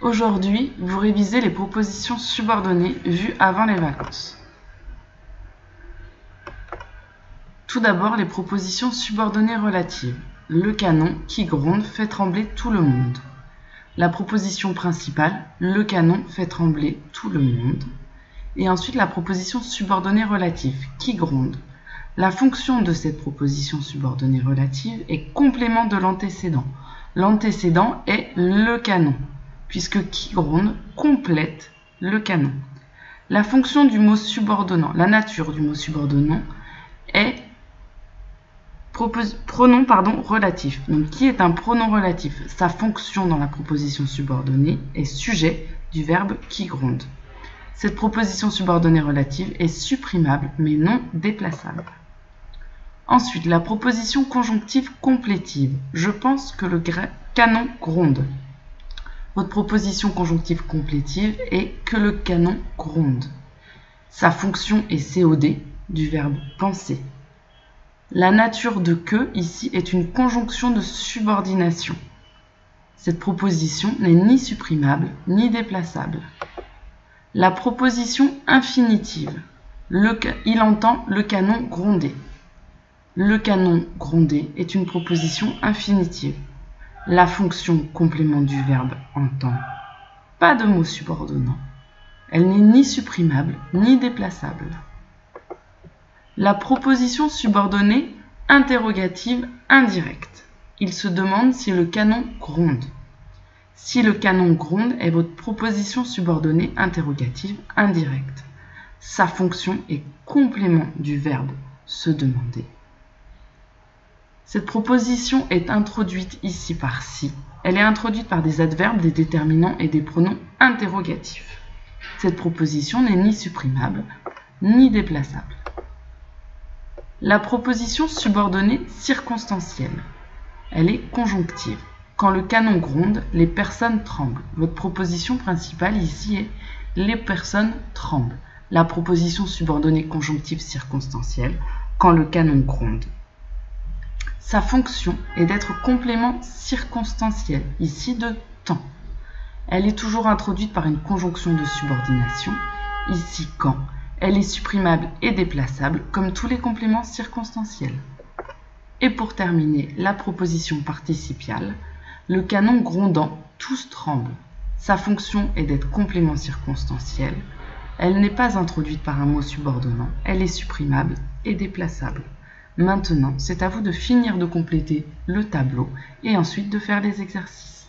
Aujourd'hui, vous révisez les propositions subordonnées vues avant les vacances. Tout d'abord, les propositions subordonnées relatives. Le canon qui gronde fait trembler tout le monde. La proposition principale, le canon fait trembler tout le monde. Et ensuite, la proposition subordonnée relative, qui gronde. La fonction de cette proposition subordonnée relative est complément de l'antécédent. L'antécédent est le canon, puisque qui gronde complète le canon. La fonction du mot subordonnant, la nature du mot subordonnant est pronom relatif. Donc, qui est un pronom relatif? Sa fonction dans la proposition subordonnée est sujet du verbe qui gronde. Cette proposition subordonnée relative est supprimable mais non déplaçable. Ensuite, la proposition conjonctive complétive. Je pense que le canon gronde. Votre proposition conjonctive complétive est que le canon gronde. Sa fonction est COD du verbe penser. La nature de que ici est une conjonction de subordination. Cette proposition n'est ni supprimable ni déplaçable. La proposition infinitive. Il entend le canon gronder. Le canon gronder est une proposition infinitive. La fonction complément du verbe entend. Pas de mot subordonnant. Elle n'est ni supprimable ni déplaçable. La proposition subordonnée interrogative indirecte. Il se demande si le canon gronde. Si le canon gronde est votre proposition subordonnée interrogative indirecte. Sa fonction est complément du verbe se demander. Cette proposition est introduite ici par si. Elle est introduite par des adverbes, des déterminants et des pronoms interrogatifs. Cette proposition n'est ni supprimable ni déplaçable. La proposition subordonnée circonstancielle. Elle est conjonctive. Quand le canon gronde, les personnes tremblent. Votre proposition principale ici est les personnes tremblent. La proposition subordonnée conjonctive circonstancielle, quand le canon gronde. Sa fonction est d'être complément circonstanciel, ici de temps. Elle est toujours introduite par une conjonction de subordination, ici quand. Elle est supprimable et déplaçable comme tous les compléments circonstanciels. Et pour terminer, la proposition participiale, le canon grondant, tous tremblent. Sa fonction est d'être complément circonstanciel. Elle n'est pas introduite par un mot subordonnant, elle est supprimable et déplaçable. Maintenant, c'est à vous de finir de compléter le tableau et ensuite de faire les exercices.